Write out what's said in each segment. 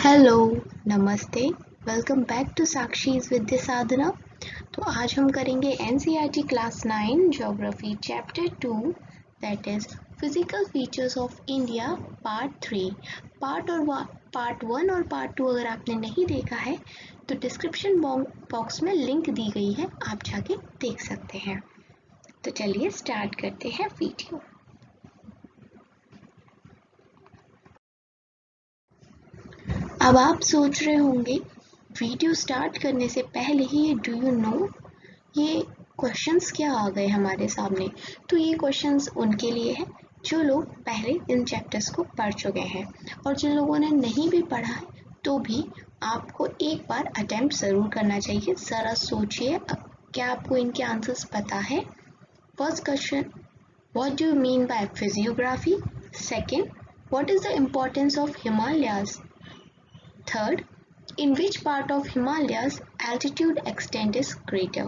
Hello, नमस्ते, welcome back to साक्षीज़ विद्या साधना। तो आज हम करेंगे NCERT class 9 geography chapter 2 that is physical features of India part 3। Part 1 और पार्ट 2 अगर आपने नहीं देखा है तो डिस्क्रिप्शन बॉक्स में लिंक दी गई है, आप जाके देख सकते हैं। तो चलिए स्टार्ट करते हैं वीडियो। अब आप सोच रहे होंगे वीडियो स्टार्ट करने से पहले ही डू यू नो ये क्वेश्चंस क्या आ गए हमारे सामने। तो ये क्वेश्चंस उनके लिए है जो लोग पहले इन चैप्टर्स को पढ़ चुके हैं, और जिन लोगों ने नहीं भी पढ़ा है तो भी आपको एक बार अटेम्प्ट ज़रूर करना चाहिए। ज़रा सोचिए, क्या आपको इनके आंसर्स पता है। First question, what do you mean by physiography. Second, what is the importance of Himalayas. Third, in which part of Himalayas altitude extent is greater?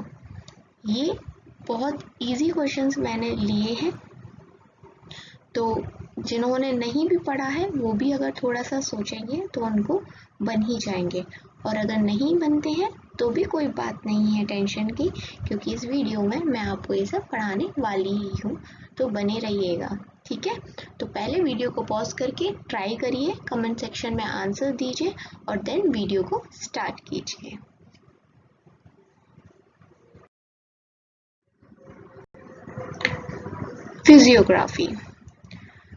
ये बहुत इजी क्वेश्चंस मैंने लिए हैं, तो जिन्होंने नहीं भी पढ़ा है वो भी अगर थोड़ा सा सोचेंगे तो उनको बन ही जाएंगे, और अगर नहीं बनते हैं तो भी कोई बात नहीं है टेंशन की, क्योंकि इस वीडियो में मैं आपको ये सब पढ़ाने वाली ही हूँ। तो बने रहिएगा, ठीक है। तो पहले वीडियो को पॉज करके ट्राई करिए, कमेंट सेक्शन में आंसर दीजिए और देन वीडियो को स्टार्ट कीजिए। फिजियोग्राफी।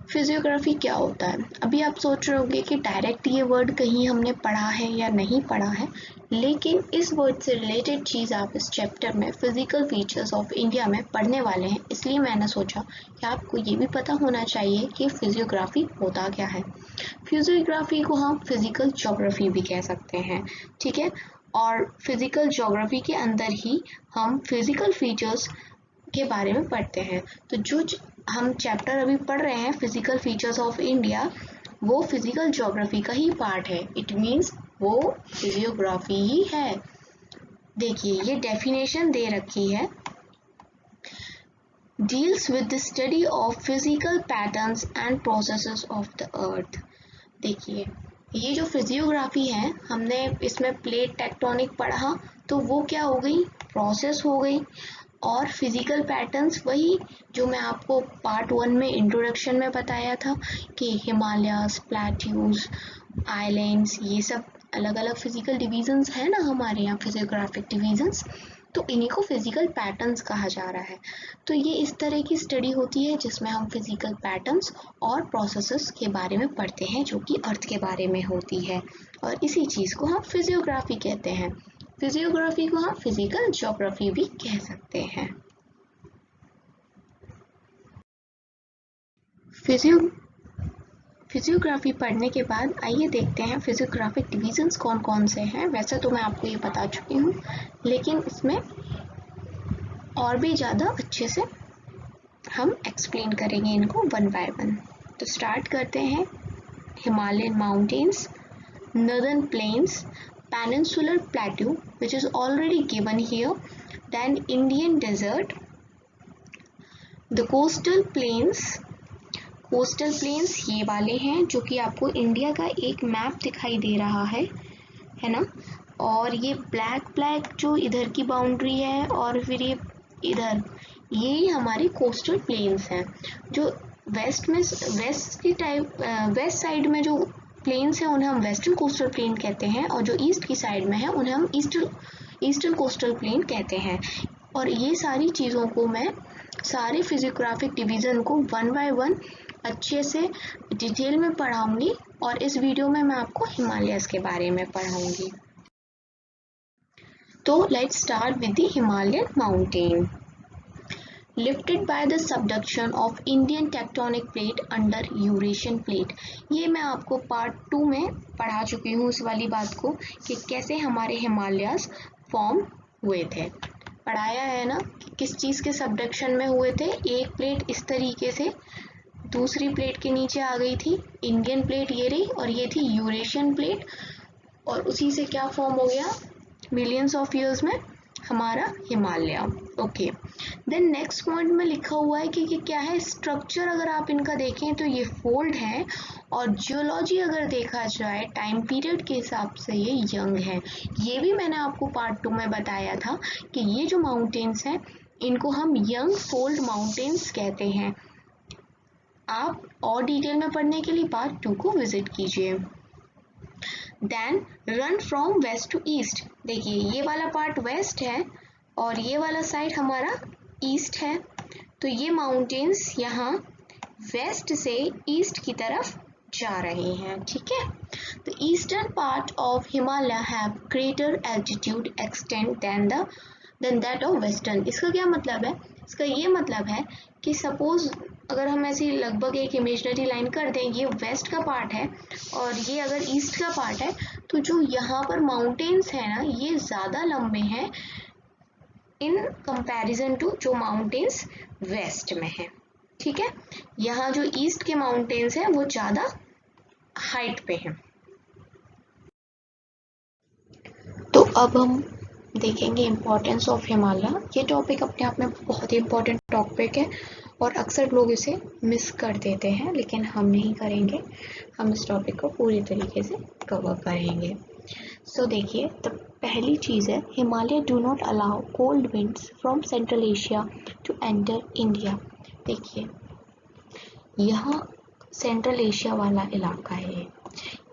फिजियोग्राफी क्या होता है? अभी आप सोच रहे होंगे कि डायरेक्ट ये वर्ड कहीं हमने पढ़ा है या नहीं पढ़ा है, लेकिन इस वर्ड से रिलेटेड चीज़ आप इस चैप्टर में फिजिकल फीचर्स ऑफ इंडिया में पढ़ने वाले हैं, इसलिए मैंने सोचा कि आपको ये भी पता होना चाहिए कि फिजियोग्राफी होता क्या है। फिजियोग्राफी को हम फिजिकल ज्योग्राफी भी कह सकते हैं, ठीक है। और फिजिकल ज्योग्राफी के अंदर ही हम फिजिकल फीचर्स के बारे में पढ़ते हैं। तो जो हम चैप्टर अभी पढ़ रहे हैं फिजिकल फीचर्स ऑफ इंडिया, वो फिजिकल ज्योग्राफी का ही पार्ट है। इट मीन्स वो फिजियोग्राफी ही है। देखिए ये डेफिनेशन दे रखी है, deals with the study of physical patterns and processes of the earth. देखिए ये जो फिजियोग्राफी है, हमने इसमें प्लेट टेक्टोनिक पढ़ा, तो वो क्या हो गई, प्रोसेस हो गई। और फिजिकल पैटर्न्स वही जो मैं आपको पार्ट 1 में इंट्रोडक्शन में बताया था कि हिमालयास, प्लेट्यूज, आइलैंड्स, ये सब अलग अलग फिजिकल डिवीजन्स हैं ना हमारे यहाँ, फिजियोग्राफिक डिवीजन्स, तो इन्हीं को फिजिकल पैटर्न्स कहा जा रहा है। तो ये इस तरह की स्टडी होती है जिसमें हम फिजिकल पैटर्न्स और प्रोसेसेस के बारे में पढ़ते हैं जो कि अर्थ के बारे में होती है, और इसी चीज़ को हम फिजियोग्राफी कहते हैं। फिजियोग्राफी को हम फिजिकल ज्योग्राफी भी कह सकते हैं। फिजियोग्राफी पढ़ने के बाद आइए देखते हैं फिजियोग्राफिक डिवीजन्स कौन कौन से हैं। वैसे तो मैं आपको ये बता चुकी हूँ, लेकिन इसमें और भी ज़्यादा अच्छे से हम एक्सप्लेन करेंगे इनको वन बाय वन। तो स्टार्ट करते हैं। Himalayan mountains, northern plains, peninsular plateau which is already given here, then Indian desert, the coastal plains ये वाले हैं जो कि आपको इंडिया का एक मैप दिखाई दे रहा है ना। और ये ब्लैक जो इधर की बाउंड्री है, और फिर ये इधर, ये हमारे कोस्टल प्लेन्स हैं। जो वेस्ट साइड में जो प्लेन्स हैं उन्हें हम वेस्टर्न कोस्टल प्लेन कहते हैं, और जो ईस्ट की साइड में है उन्हें हम ईस्टर्न कोस्टल प्लेन कहते हैं। और ये सारी चीज़ों को मैं सारे फिजियोग्राफिक डिवीज़न को वन बाय वन अच्छे से डिटेल में पढ़ाऊंगी, और इस वीडियो में मैं आपको हिमालयस के बारे में पढ़ाऊंगी। तो let's start with the Himalayan mountain. Lifted by the subduction of Indian tectonic plate under Eurasian plate। ये मैं आपको पार्ट 2 में पढ़ा चुकी हूँ इस वाली बात को, कि कैसे हमारे हिमालयास फॉर्म हुए थे। पढ़ाया है ना कि किस चीज़ के सबडक्शन में हुए थे। एक प्लेट इस तरीके से दूसरी प्लेट के नीचे आ गई थी, इंडियन प्लेट ये रही, और ये थी यूरेशियन प्लेट, और उसी से क्या फॉर्म हो गया, मिलियंस ऑफ ईयर्स में हमारा Himalaya. Okay, then next point में लिखा हुआ है कि क्या है स्ट्रक्चर। अगर आप इनका देखें तो ये फोल्ड है, और जियोलॉजी अगर देखा जाए टाइम पीरियड के हिसाब से ये यंग है। ये भी मैंने आपको पार्ट 2 में बताया था कि ये जो माउंटेन्स हैं इनको हम यंग फोल्ड माउंटेन्स कहते हैं। आप और डिटेल में पढ़ने के लिए पार्ट 2 को विजिट कीजिए। Then run from west to east. देखिए ये वाला पार्ट वेस्ट है और ये वाला साइड हमारा ईस्ट है, तो ये माउंटेन्स यहाँ वेस्ट से ईस्ट की तरफ जा रहे हैं। ठीक है, तो eastern part of Himalaya have greater altitude extend than that of western. इसका क्या मतलब है? इसका ये मतलब है कि सपोज अगर हम ऐसी लगभग एक इमेजिनरी लाइन कर दें, ये वेस्ट का पार्ट है और ये अगर ईस्ट का पार्ट है, तो जो यहाँ पर माउंटेन्स है ना ये ज़्यादा लंबे हैं इन कंपैरिजन टू जो माउंटेन्स वेस्ट में है। ठीक है, यहाँ जो ईस्ट के माउंटेन्स हैं वो ज़्यादा हाइट पे हैं। तो अब हम देखेंगे इम्पोर्टेंस ऑफ हिमालय। ये टॉपिक अपने आप में बहुत ही इम्पोर्टेंट टॉपिक है और अक्सर लोग इसे मिस कर देते हैं, लेकिन हम नहीं करेंगे, हम इस टॉपिक को पूरी तरीके से कवर करेंगे। सो देखिए, तो पहली चीज़ है Himalaya do not allow cold winds from central Asia to enter India. देखिए यहाँ सेंट्रल एशिया वाला इलाका है,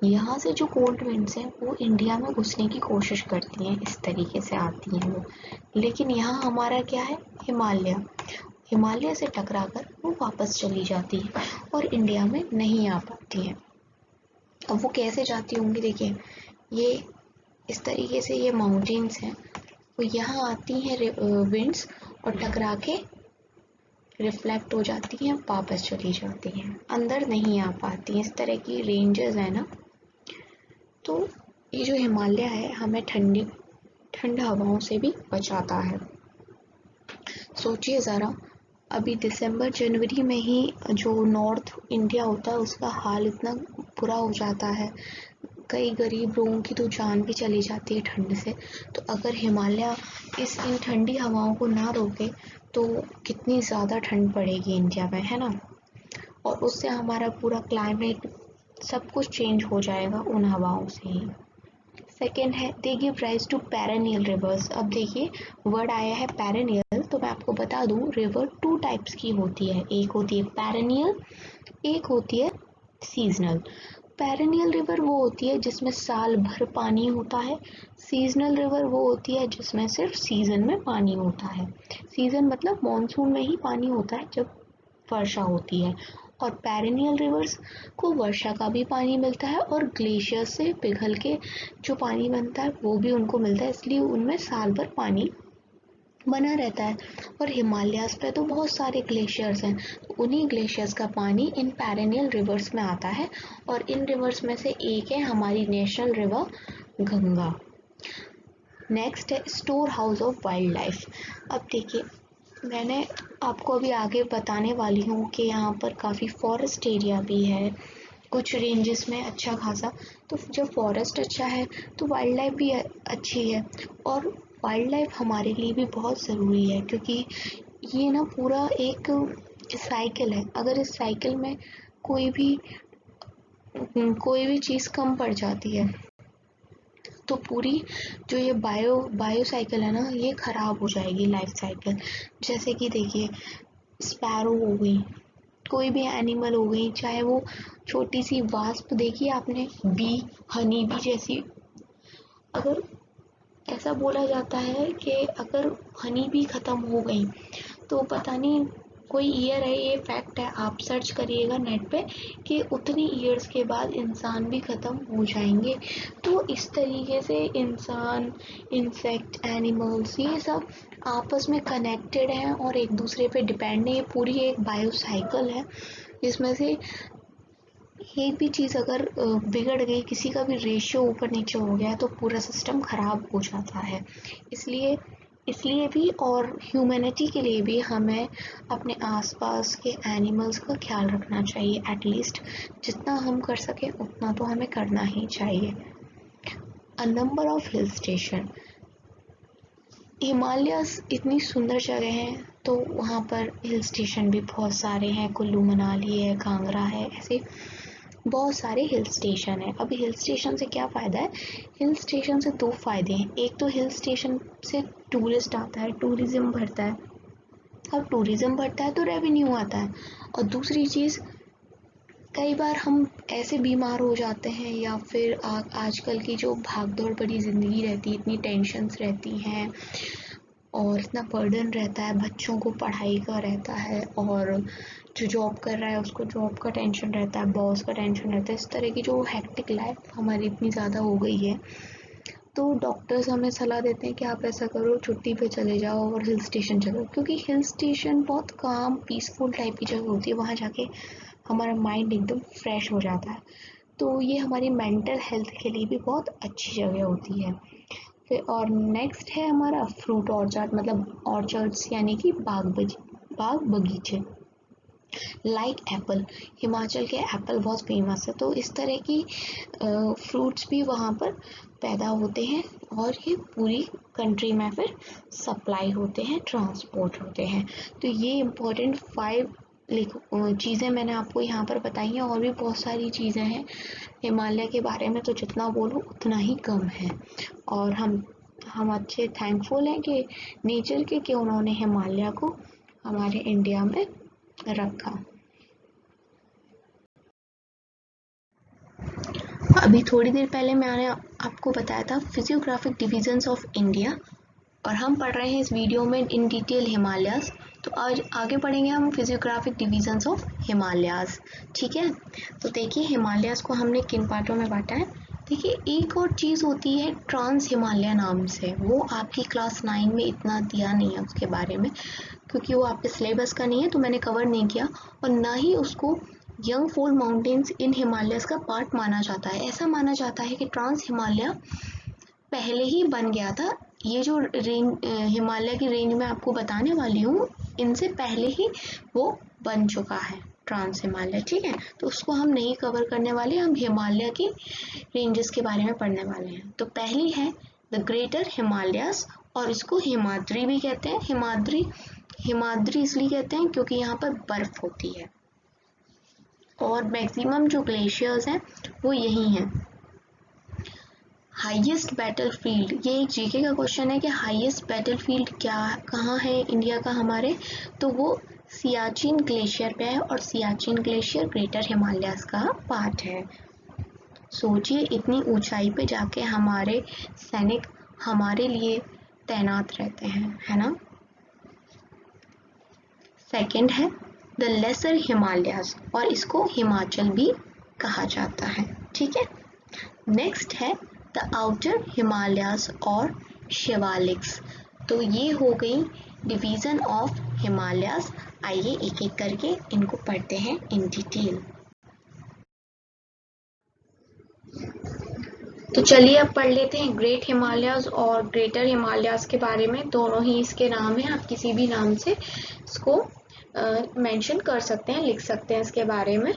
यहाँ से जो कोल्ड विंड्स हैं वो इंडिया में घुसने की कोशिश करती हैं, इस तरीके से आती हैं वो, लेकिन यहाँ हमारा क्या है हिमालय, हिमालय से टकराकर वो वापस चली जाती है और इंडिया में नहीं आ पाती हैं। अब वो कैसे जाती होंगी? देखिए ये इस तरीके से ये माउंटेन्स हैं, वो यहाँ आती हैं विंड्स और टकरा के रिफ्लेक्ट हो जाती हैं, वापस चली जाती हैं, अंदर नहीं आ पाती। इस तरह की रेंजेस है ना। तो ये जो हिमालय है हमें ठंड हवाओं से भी बचाता है। सोचिए ज़रा, अभी दिसंबर जनवरी में ही जो नॉर्थ इंडिया होता है उसका हाल इतना बुरा हो जाता है, कई गरीब लोगों की तो जान भी चली जाती है ठंड से। तो अगर हिमालय इन ठंडी हवाओं को ना रोके तो कितनी ज़्यादा ठंड पड़ेगी इंडिया में, है ना। और उससे हमारा पूरा क्लाइमेट सब कुछ चेंज हो जाएगा उन हवाओं से ही। सेकेंड है they give rise to perennial rivers. अब देखिए वर्ड आया है पेरेनियल, तो मैं आपको बता दूं रिवर 2 टाइप्स की होती है, एक होती है पेरेनियल, एक होती है सीजनल। पेरेनियल रिवर वो होती है जिसमें साल भर पानी होता है, सीजनल रिवर वो होती है जिसमें सिर्फ सीजन में पानी होता है। सीजन मतलब मॉनसून में ही पानी होता है जब वर्षा होती है, और पेरेनियल रिवर्स को वर्षा का भी पानी मिलता है और ग्लेशियर से पिघल के जो पानी बनता है वो भी उनको मिलता है, इसलिए उनमें साल भर पानी बना रहता है। और हिमालयाज पे तो बहुत सारे ग्लेशियर्स हैं, तो उन्हीं ग्लेशियर्स का पानी इन पेरेनियल रिवर्स में आता है, और इन रिवर्स में से एक है हमारी नेशनल रिवर गंगा। नेक्स्ट है store house of wild life. अब देखिए मैंने आपको अभी आगे बताने वाली हूँ कि यहाँ पर काफ़ी फॉरेस्ट एरिया भी है, कुछ रेंजेस में अच्छा खासा। तो जब फॉरेस्ट अच्छा है तो वाइल्ड लाइफ भी अच्छी है, और वाइल्ड लाइफ हमारे लिए भी बहुत ज़रूरी है, क्योंकि ये ना पूरा एक साइकिल है। अगर इस साइकिल में कोई भी चीज़ कम पड़ जाती है तो पूरी जो ये बायो साइकिल है ना ये ख़राब हो जाएगी, लाइफ साइकिल। जैसे कि देखिए स्पैरो हो गई, कोई भी एनिमल हो गई, चाहे वो छोटी सी वास्प देखी आपने, बी, हनी बी जैसी। अगर ऐसा बोला जाता है कि अगर हनी बी ख़त्म हो गई तो पता नहीं कोई ईयर है, ये फैक्ट है, आप सर्च करिएगा नेट पे कि उतनी ईयर्स के बाद इंसान भी ख़त्म हो जाएंगे। तो इस तरीके से इंसान, इंसेक्ट, एनिमल्स ये सब आपस में कनेक्टेड हैं और एक दूसरे पे डिपेंड है। ये पूरी एक बायो साइकिल है जिसमें से एक भी चीज़ अगर बिगड़ गई, किसी का भी रेशियो ऊपर नीचे हो गया तो पूरा सिस्टम ख़राब हो जाता है। इसलिए भी और ह्यूमैनिटी के लिए भी हमें अपने आसपास के एनिमल्स का ख्याल रखना चाहिए। एटलीस्ट जितना हम कर सकें उतना तो हमें करना ही चाहिए। A number of hill station. Himalayas इतनी सुंदर जगह है, तो वहाँ पर हिल स्टेशन भी बहुत सारे हैं। कुल्लू मनाली है, कांगड़ा है, ऐसे बहुत सारे हिल स्टेशन है। अब हिल स्टेशन से क्या फ़ायदा है? हिल स्टेशन से दो फ़ायदे हैं। एक तो हिल स्टेशन से टूरिस्ट आता है, टूरिज़्म बढ़ता है। अब टूरिज़्म बढ़ता है तो रेवेन्यू आता है। और दूसरी चीज़, कई बार हम ऐसे बीमार हो जाते हैं, या फिर आजकल की जो भाग दौड़ भरी ज़िंदगी रहती है, इतनी टेंशन्स रहती हैं और इतना बर्डन रहता है, बच्चों को पढ़ाई का रहता है, और जो जॉब कर रहा है उसको जॉब का टेंशन रहता है, बॉस का टेंशन रहता है। इस तरह की जो हेक्टिक लाइफ हमारी इतनी ज़्यादा हो गई है, तो डॉक्टर्स हमें सलाह देते हैं कि आप ऐसा करो, छुट्टी पे चले जाओ और हिल स्टेशन चलो, क्योंकि हिल स्टेशन बहुत काम पीसफुल टाइप की जगह होती है। वहाँ जाके हमारा माइंड एकदम फ्रेश हो जाता है, तो ये हमारी मेंटल हेल्थ के लिए भी बहुत अच्छी जगह होती है। फिर और नेक्स्ट है हमारा फ्रूट ऑर्चर्ड, मतलब ऑर्चर्ड्स यानी कि बाग बगीचे। लाइक एप्पल, हिमाचल के एप्पल बहुत फेमस है, तो इस तरह की फ्रूट्स भी वहाँ पर पैदा होते हैं, और ये पूरी कंट्री में फिर सप्लाई होते हैं, ट्रांसपोर्ट होते हैं। तो ये इम्पोर्टेंट 5 चीज़ें मैंने आपको यहाँ पर बताई हैं, और भी बहुत सारी चीज़ें हैं हिमालय के बारे में, तो जितना बोलूँ उतना ही कम है। और हम अच्छे थैंकफुल हैं कि नेचर के कि उन्होंने हिमालय को हमारे इंडिया में रखा। अभी थोड़ी देर पहले मैंने आपको बताया था फिजियोग्राफिक डिवीजन्स ऑफ इंडिया, और हम पढ़ रहे हैं इस वीडियो में इन डिटेल हिमालयाज़। तो आज आगे पढ़ेंगे हम फिजियोग्राफिक डिवीजन्स ऑफ हिमालयाज़। ठीक है, तो देखिए हिमालयाज़ को हमने किन पार्टों में बांटा है। देखिए, एक और चीज़ होती है ट्रांस हिमालय नाम से, वो आपकी क्लास 9 में इतना दिया नहीं है उसके बारे में, क्योंकि वो आपके सिलेबस का नहीं है, तो मैंने कवर नहीं किया, और ना ही उसको young fold mountains in Himalayas का पार्ट माना जाता है। ऐसा माना जाता है कि ट्रांस हिमालय पहले ही बन गया था। ये जो रेंज हिमालय की रेंज में आपको बताने वाली हूँ, इनसे पहले ही वो बन चुका है ट्रांस हिमालय। ठीक है, तो उसको हम नहीं कवर करने वाले, हम हिमालय की रेंजेस के बारे में पढ़ने वाले हैं। तो पहली है द ग्रेटर हिमालयस, और इसको हिमाद्री भी कहते हैं। हिमाद्री इसलिए कहते हैं क्योंकि यहाँ पर बर्फ होती है, और मैक्सिमम जो ग्लेशियर्स हैं वो यही हैं। हाईएस्ट बैटलफील्ड, ये एक जीके का क्वेश्चन है कि हाईएस्ट बैटलफील्ड कहाँ है इंडिया का हमारे, तो वो सियाचिन ग्लेशियर पे है, और सियाचिन ग्लेशियर ग्रेटर हिमालयस का पार्ट है। सोचिए, इतनी ऊंचाई पे जाके हमारे सैनिक हमारे लिए तैनात रहते हैं, है ना। सेकंड है द लेसर हिमालयाज, और इसको हिमाचल भी कहा जाता है। ठीक है, नेक्स्ट है द आउटर हिमालयाज और शिवालिक्स। तो ये हो गई डिवीजन ऑफ हिमालयाज। आइए एक एक करके इनको पढ़ते हैं इन डिटेल। तो चलिए अब पढ़ लेते हैं ग्रेट हिमालयाज और ग्रेटर हिमालयाज के बारे में। दोनों ही इसके नाम हैं, आप किसी भी नाम से इसको मेंशन कर सकते हैं, लिख सकते हैं इसके बारे में।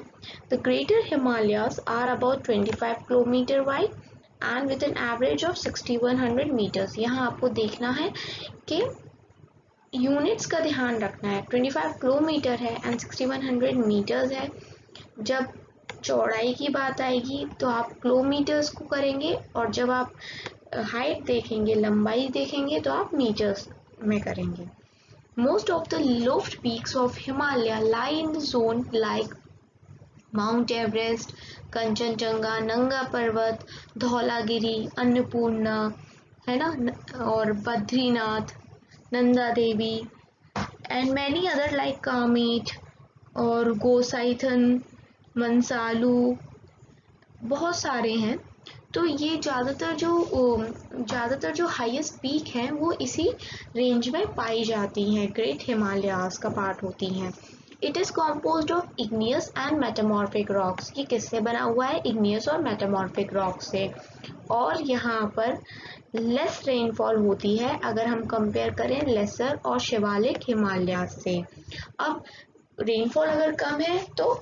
The greater Himalayas are about 25 kilometre wide and with an average of 6100 metres. यहाँ आपको देखना है कि यूनिट्स का ध्यान रखना है। 25 किलोमीटर है एंड 6100 मीटर्स है। जब चौड़ाई की बात आएगी तो आप किलोमीटर्स को करेंगे, और जब आप हाइट देखेंगे, लंबाई देखेंगे, तो आप मीटर्स में करेंगे। Most of the lofty peaks of Himalaya lie in the zone like Mount Everest, Kanchenjunga, नंगा पर्वत, धौलागिरी, अन्नपूर्णा, है ना, और Badrinath, Nanda Devi, and many other like Kamet और गोसाइथन, मंसालू, बहुत सारे हैं। तो ये ज़्यादातर जो हाईएस्ट पीक हैं वो इसी रेंज में पाई जाती हैं, ग्रेट हिमालयाज का पार्ट होती हैं। It is composed of igneous and metamorphic rocks. ये किससे बना हुआ है? इग्नियस और मेटामॉर्फिक रॉक से। और यहाँ पर लेस रेनफॉल होती है अगर हम कंपेयर करें लेसर और शिवालिक हिमालयाज से। अब रेनफॉल अगर कम है तो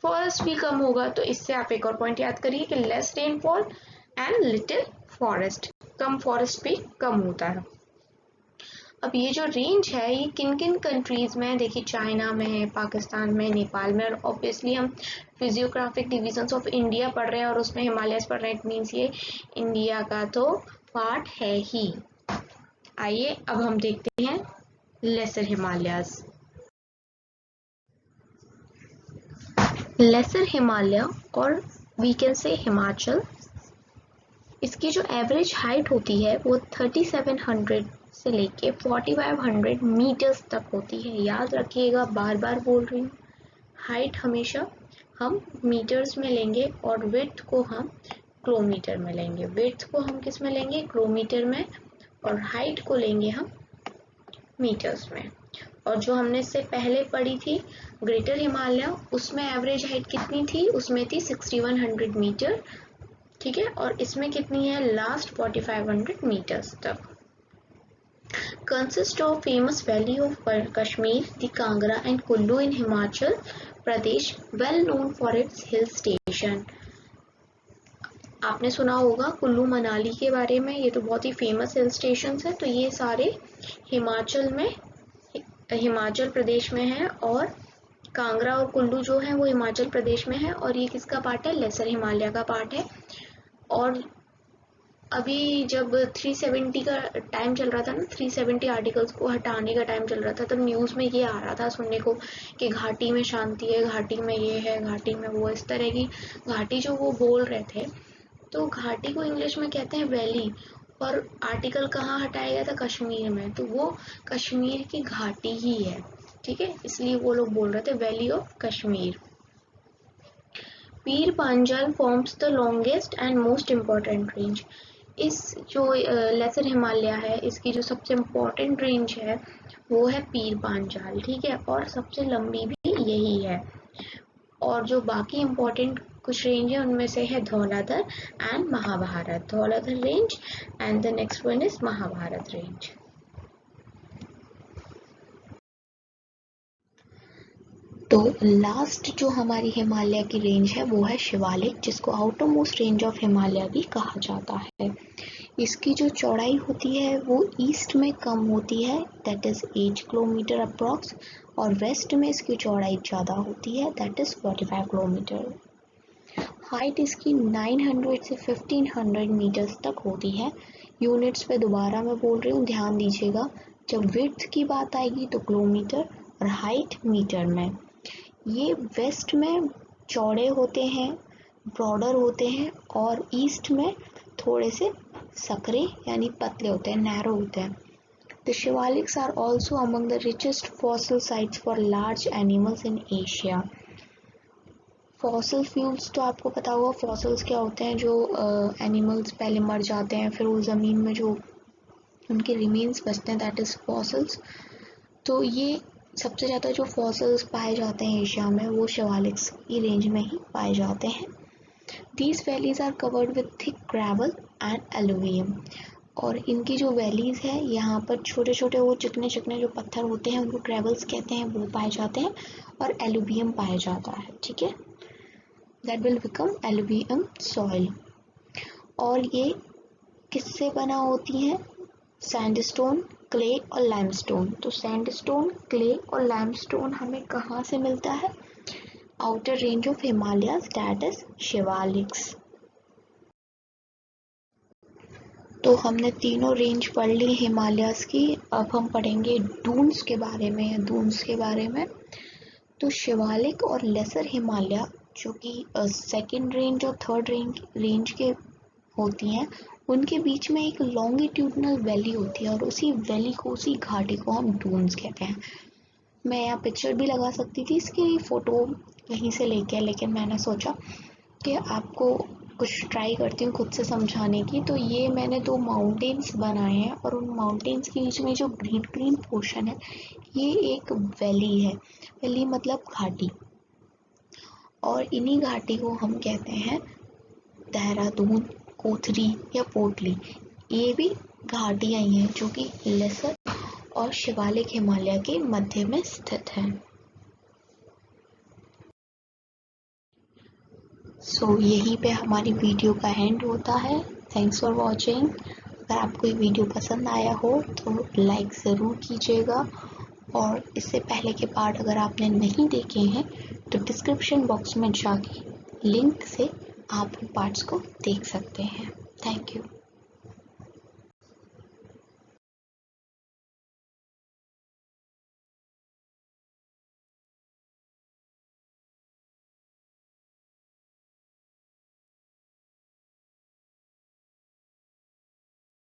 फॉरेस्ट भी कम होगा, तो इससे आप एक और पॉइंट याद करिए कि less rainfall and little forest, come forest भी कम होता है। अब ये जो रेंज है ये किन किन कंट्रीज में है, देखिए चाइना में है, पाकिस्तान में, नेपाल में, और ऑब्वियसली हम फिजियोग्राफिक डिविजन्स ऑफ इंडिया पढ़ रहे हैं और उसमें हिमालयस पढ़ रहे हैं, इट मीन्स ये इंडिया का तो पार्ट है ही। आइए अब हम देखते हैं लेसर हिमालयाज। लेसर हिमालय और वी कैन से हिमाचल, इसकी जो एवरेज हाइट होती है वो 3700 से लेके 4500 मीटर्स तक होती है। याद रखिएगा, बार बार बोल रही हूँ, हाइट हमेशा हम मीटर्स में लेंगे और विड्थ को हम किलोमीटर में लेंगे। विड्थ को हम किस में लेंगे? किलोमीटर में, और हाइट को लेंगे हम मीटर्स में। और जो हमने इससे पहले पढ़ी थी ग्रेटर हिमालय, उसमें एवरेज हाइट कितनी थी? उसमें थी 6100 मीटर, ठीक है, और इसमें कितनी है? लास्ट 4500 मीटर्स तक। Consist of famous valley of Kashmir, the Kangra and Kullu in Himachal Pradesh, well known for its hill station. आपने सुना होगा कुल्लू मनाली के बारे में, ये तो बहुत ही फेमस हिल स्टेशन है। तो ये सारे हिमाचल प्रदेश में है, और कांगड़ा और कुल्लू जो है वो हिमाचल प्रदेश में है, और ये किसका पार्ट है? लेसर हिमालय का पार्ट है। और अभी जब 370 का टाइम चल रहा था ना, 370 आर्टिकल्स को हटाने का टाइम चल रहा था, तब न्यूज़ में ये आ रहा था सुनने को कि घाटी में शांति है, घाटी में ये है, घाटी में वो, इस तरह की घाटी जो वो बोल रहे थे। तो घाटी को इंग्लिश में कहते हैं वैली, और आर्टिकल कहाँ हटाया गया था? कश्मीर में, तो वो कश्मीर की घाटी ही है, ठीक है, इसलिए वो लोग बोल रहे थे valley of Kashmir. Pir Panjal forms the longest and most important range. इस जो लेसर हिमालय है, इसकी जो सबसे इम्पोर्टेंट रेंज है वो है पीर पांजाल, ठीक है, और सबसे लंबी भी यही है। और जो बाकी इम्पोर्टेंट कुछ रेंज है उनमें से है Dhauladhar and Mahabharat. Dhauladhar range and the next one is Mahabharat range. तो लास्ट जो हमारी हिमालय की रेंज है वो है शिवालिक, जिसको outer most range of Himalaya भी कहा जाता है। इसकी जो चौड़ाई होती है वो ईस्ट में कम होती है, दैट इज 8 किलोमीटर अप्रॉक्स, और वेस्ट में इसकी चौड़ाई ज़्यादा होती है, दैट इज 45 किलोमीटर। हाइट इसकी 900 से 1500 मीटर्स तक होती है। यूनिट्स पे दोबारा मैं बोल रही हूँ, ध्यान दीजिएगा, जब विड्थ की बात आएगी तो किलोमीटर और हाइट मीटर में। ये वेस्ट में चौड़े होते हैं, ब्रॉडर होते हैं, और ईस्ट में थोड़े से सकरे यानी पतले होते हैं, नैरो होते हैं। The Shivaliks are also among the richest fossil sites for large animals in Asia. Fossil fuels तो आपको पता होगा, फॉसिल्स क्या होते हैं? जो एनिमल्स पहले मर जाते हैं, फिर वो ज़मीन में जो उनके रिमेन्स बचते हैं, दैट इज़ फॉसिल्स। तो ये सबसे ज़्यादा जो फॉसिल्स पाए जाते हैं एशिया में वो शिवालिक्स की रेंज में ही पाए जाते हैं। These valleys are covered with thick gravel and alluvium. और इनकी जो वैलीज है यहाँ पर छोटे छोटे वो चिकने चिकने जो पत्थर होते हैं उनको ग्रेवल्स कहते हैं, वो पाए जाते हैं, और एलुवियम पाया जाता है, ठीक है, that will become alluvium soil. और ये किससे बना होती है? सैंडस्टोन, क्ले और लाइमस्टोन। तो सैंडस्टोन, क्ले और लाइमस्टोन हमें कहाँ से मिलता है? Outer range of Himalayas, that is Shivaliks. तो हमने तीनों रेंज पढ़ ली हिमालयाज की। अब हम पढ़ेंगे डून्स के बारे में, या दून्स के बारे में। तो शिवालिक और लेसर हिमालय जो कि सेकेंड रेंज और थर्ड रेंज के होती हैं, उनके बीच में एक लॉन्गिट्यूडनल वैली होती है, और उसी वैली को, उसी घाटी को हम डून्स कहते हैं। मैं यहाँ पिक्चर भी लगा सकती थी इसकी, फोटो कहीं से लेके, लेकिन मैंने सोचा कि आपको कुछ ट्राई करती हूँ खुद से समझाने की। तो ये मैंने 2 माउंटेन्स बनाए हैं, और उन माउंटेन्स के बीच में जो ग्रीन ग्रीन पोर्शन है ये एक वैली है। वैली मतलब घाटी, और इन्हीं घाटी को हम कहते हैं देहरादून, कोथरी या पोटली। ये भी घाटियाँ ही हैं जो कि लेसर और शिवालिक हिमालय के मध्य में स्थित हैं। सो यहीं पे हमारी वीडियो का एंड होता है। Thanks for watching. अगर आपको ये वीडियो पसंद आया हो तो लाइक ज़रूर कीजिएगा, और इससे पहले के पार्ट अगर आपने नहीं देखे हैं तो डिस्क्रिप्शन बॉक्स में जाके लिंक से आप उन पार्ट्स को देख सकते हैं। Thank you.